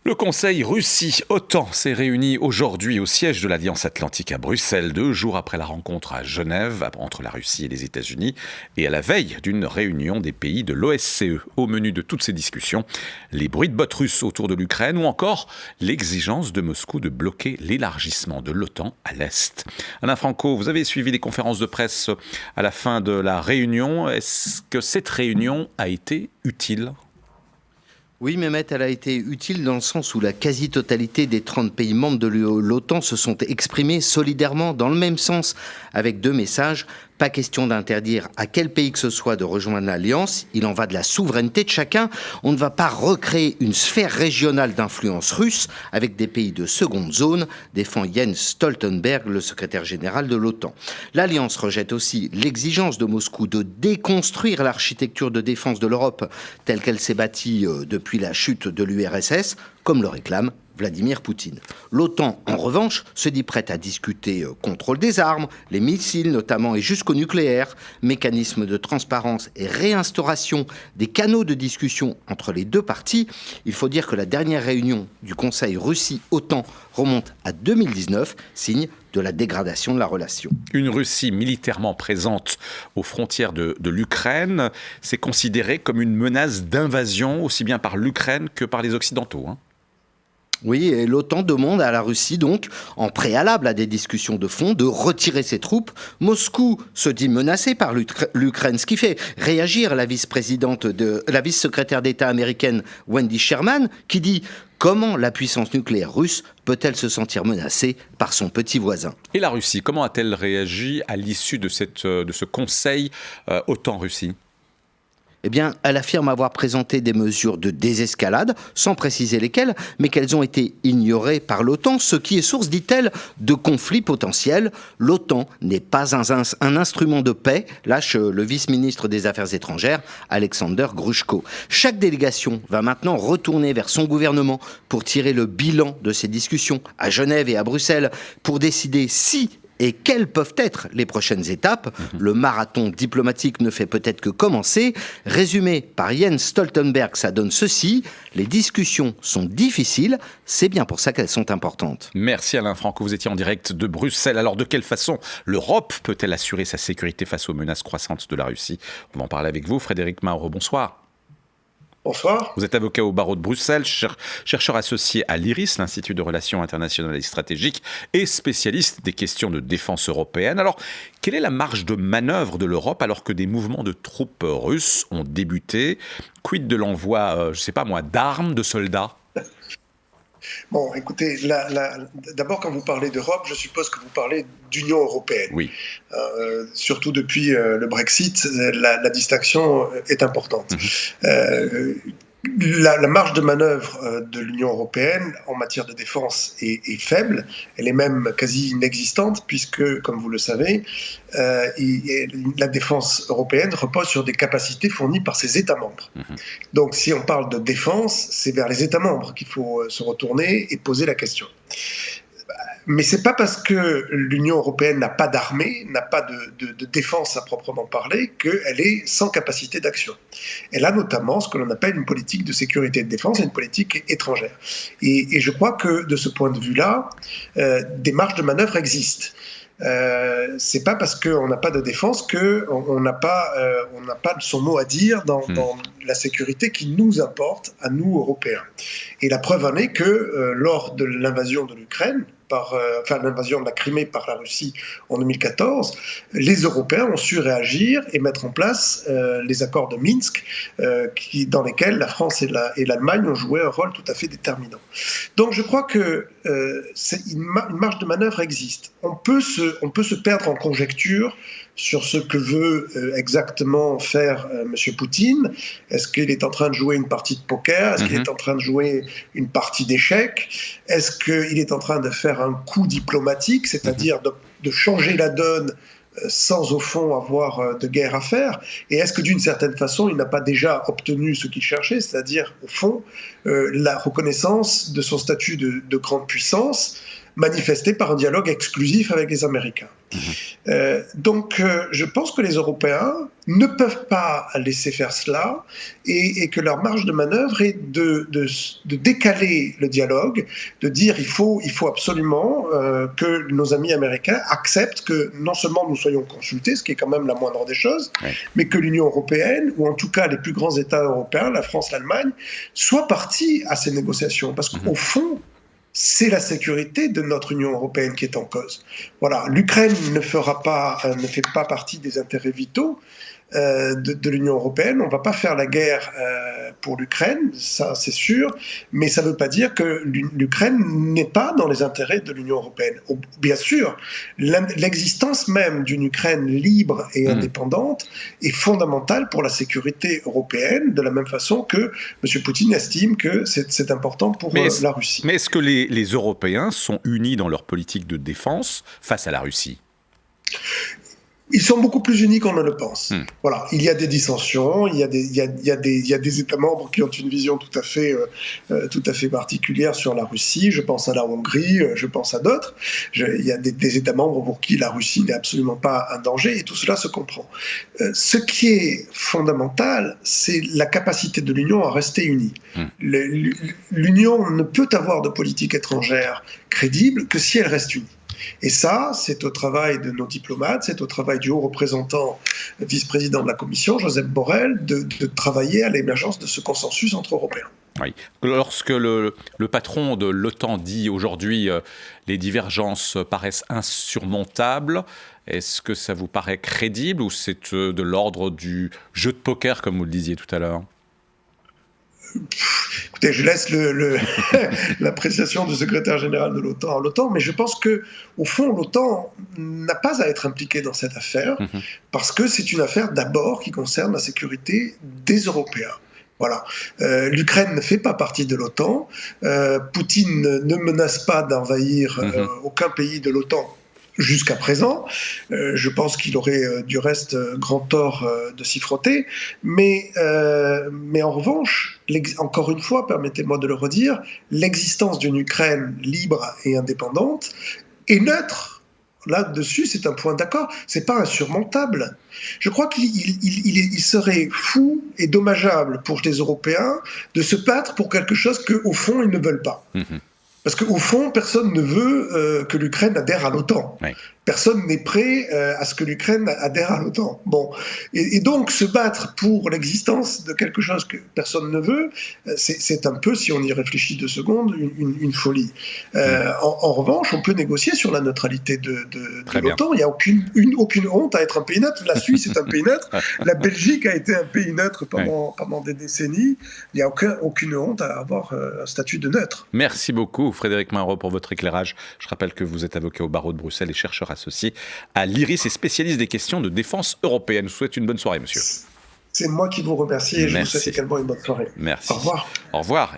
Le Conseil Russie-OTAN s'est réuni aujourd'hui au siège de l'Alliance Atlantique à Bruxelles, 2 jours après la rencontre à Genève entre la Russie et les États-Unis et à la veille d'une réunion des pays de l'OSCE. Au menu de toutes ces discussions, les bruits de bottes russes autour de l'Ukraine ou encore l'exigence de Moscou de bloquer l'élargissement de l'OTAN à l'Est. Alain Franco, vous avez suivi les conférences de presse à la fin de la réunion. Est-ce que cette réunion a été utile ? Oui, Mehmet, elle a été utile dans le sens où la quasi-totalité des 30 pays membres de l'OTAN se sont exprimés solidairement dans le même sens, avec 2 messages. Pas question d'interdire à quel pays que ce soit de rejoindre l'Alliance. Il en va de la souveraineté de chacun. On ne va pas recréer une sphère régionale d'influence russe avec des pays de seconde zone, défend Jens Stoltenberg, le secrétaire général de l'OTAN. L'Alliance rejette aussi l'exigence de Moscou de déconstruire l'architecture de défense de l'Europe telle qu'elle s'est bâtie depuis la chute de l'URSS, comme le réclame Vladimir Poutine. L'OTAN, en revanche, se dit prête à discuter contrôle des armes, les missiles notamment et jusqu'au nucléaire, mécanisme de transparence et réinstauration des canaux de discussion entre les 2 parties. Il faut dire que la dernière réunion du Conseil Russie-OTAN remonte à 2019, signe de la dégradation de la relation. Une Russie militairement présente aux frontières de l'Ukraine, c'est considéré comme une menace d'invasion aussi bien par l'Ukraine que par les Occidentaux, Oui, et l'OTAN demande à la Russie, donc, en préalable à des discussions de fond, de retirer ses troupes. Moscou se dit menacé par l'Ukraine, ce qui fait réagir la vice-secrétaire d'État américaine Wendy Sherman, qui dit « Comment la puissance nucléaire russe peut-elle se sentir menacée par son petit voisin ?» Et la Russie, comment a-t-elle réagi à l'issue de ce conseil OTAN-Russie ? Eh bien, elle affirme avoir présenté des mesures de désescalade, sans préciser lesquelles, mais qu'elles ont été ignorées par l'OTAN, ce qui est source, dit-elle, de conflits potentiels. L'OTAN n'est pas un instrument de paix, lâche le vice-ministre des Affaires étrangères, Alexander Grushko. Chaque délégation va maintenant retourner vers son gouvernement pour tirer le bilan de ces discussions à Genève et à Bruxelles, pour décider si et quelles peuvent être les prochaines étapes. Le marathon diplomatique ne fait peut-être que commencer. Résumé par Jens Stoltenberg, ça donne ceci. Les discussions sont difficiles, c'est bien pour ça qu'elles sont importantes. Merci Alain Franco, vous étiez en direct de Bruxelles. Alors de quelle façon l'Europe peut-elle assurer sa sécurité face aux menaces croissantes de la Russie ? On va en parler avec vous, Frédéric Maure, bonsoir. Bonsoir. Vous êtes avocat au barreau de Bruxelles, chercheur associé à l'IRIS, l'Institut de Relations internationales et stratégiques, et spécialiste des questions de défense européenne. Alors, quelle est la marge de manœuvre de l'Europe alors que des mouvements de troupes russes ont débuté ? Quid de l'envoi, d'armes, de soldats ? Bon, écoutez, d'abord quand vous parlez d'Europe, je suppose que vous parlez d'Union européenne. Oui. Surtout depuis le Brexit, la distinction est importante. La marge de manœuvre de l'Union européenne en matière de défense est faible, elle est même quasi inexistante puisque, comme vous le savez, la défense européenne repose sur des capacités fournies par ses États membres. Donc si on parle de défense, c'est vers les États membres qu'il faut se retourner et poser la question. Mais ce n'est pas parce que l'Union européenne n'a pas d'armée, n'a pas de défense à proprement parler, qu'elle est sans capacité d'action. Elle a notamment ce que l'on appelle une politique de sécurité et de défense et une politique étrangère. Et je crois que de ce point de vue-là, des marges de manœuvre existent. C'est pas parce qu'on n'a pas de défense qu'on n'a pas son mot à dire dans la sécurité qui nous importe à nous Européens. Et la preuve en est que lors de l'invasion de l'Ukraine, l'invasion de la Crimée par la Russie en 2014, les Européens ont su réagir et mettre en place les accords de Minsk, dans lesquels la France et l'Allemagne ont joué un rôle tout à fait déterminant. Donc je crois que une marge de manœuvre existe. On peut se perdre en conjecture sur ce que veut exactement faire M. Poutine. Est-ce qu'il est en train de jouer une partie de poker ? Est-ce qu'il est en train de jouer une partie d'échecs ? Est-ce qu'il est en train de faire un coup diplomatique, c'est-à-dire de changer la donne sans au fond avoir de guerre à faire? Et est-ce que d'une certaine façon, il n'a pas déjà obtenu ce qu'il cherchait, c'est-à-dire au fond la reconnaissance de son statut de grande puissance manifesté par un dialogue exclusif avec les Américains. Donc, je pense que les Européens ne peuvent pas laisser faire cela et que leur marge de manœuvre est de décaler le dialogue, de dire il faut absolument que nos amis américains acceptent que non seulement nous soyons consultés, ce qui est quand même la moindre des choses, mais que l'Union européenne, ou en tout cas les plus grands États européens, la France, l'Allemagne, soient partis à ces négociations. Parce qu'au fond, c'est la sécurité de notre Union européenne qui est en cause. Voilà, l'Ukraine ne fait pas partie des intérêts vitaux de l'Union européenne. On ne va pas faire la guerre pour l'Ukraine, ça c'est sûr, mais ça ne veut pas dire que l'Ukraine n'est pas dans les intérêts de l'Union européenne. Bien sûr, l'existence même d'une Ukraine libre et indépendante est fondamentale pour la sécurité européenne, de la même façon que M. Poutine estime que c'est important pour la Russie. Mais est-ce que les Européens sont unis dans leur politique de défense face à la Russie ? Ils sont beaucoup plus unis qu'on ne le pense. Voilà, il y a des dissensions, il y a des États membres qui ont une vision tout à fait particulière sur la Russie. Je pense à la Hongrie, je pense à d'autres. Il y a des États membres pour qui la Russie n'est absolument pas un danger, et tout cela se comprend. Ce qui est fondamental, c'est la capacité de l'Union à rester unie. L'Union ne peut avoir de politique étrangère crédible que si elle reste unie. Et ça, c'est au travail de nos diplomates, c'est au travail du haut représentant, vice-président de la Commission, Josep Borrell, de travailler à l'émergence de ce consensus entre Européens. Oui. Lorsque le patron de l'OTAN dit aujourd'hui les divergences paraissent insurmontables, est-ce que ça vous paraît crédible ou c'est de l'ordre du jeu de poker, comme vous le disiez tout à l'heure ? Écoutez, je laisse l'appréciation du secrétaire général de l'OTAN à l'OTAN, mais je pense qu'au fond, l'OTAN n'a pas à être impliquée dans cette affaire, parce que c'est une affaire d'abord qui concerne la sécurité des Européens. Voilà. L'Ukraine ne fait pas partie de l'OTAN. Poutine ne menace pas d'envahir aucun pays de l'OTAN jusqu'à présent. Je pense qu'il aurait du reste grand tort de s'y frotter. Mais en revanche, encore une fois, permettez-moi de le redire, l'existence d'une Ukraine libre et indépendante est neutre. Là-dessus, c'est un point d'accord. C'est pas insurmontable. Je crois qu'il serait fou et dommageable pour les Européens de se battre pour quelque chose qu'au fond, ils ne veulent pas. Parce qu'au fond, personne ne veut que l'Ukraine adhère à l'OTAN. Personne n'est prêt à ce que l'Ukraine adhère à l'OTAN. Bon. Et donc, se battre pour l'existence de quelque chose que personne ne veut, c'est un peu, si on y réfléchit 2 secondes, une folie. En revanche, on peut négocier sur la neutralité de l'OTAN. Il n'y a aucune honte à être un pays neutre. La Suisse est un pays neutre. La Belgique a été un pays neutre pendant des décennies. Il n'y a aucune honte à avoir un statut de neutre. Merci beaucoup, Frédéric Mainreau, pour votre éclairage. Je rappelle que vous êtes avocat au barreau de Bruxelles et chercheur associé à l'IRIS et spécialiste des questions de défense européenne. Je vous souhaite une bonne soirée, monsieur. C'est moi qui vous remercie et je vous souhaite également une bonne soirée. Merci. Au revoir. Au revoir.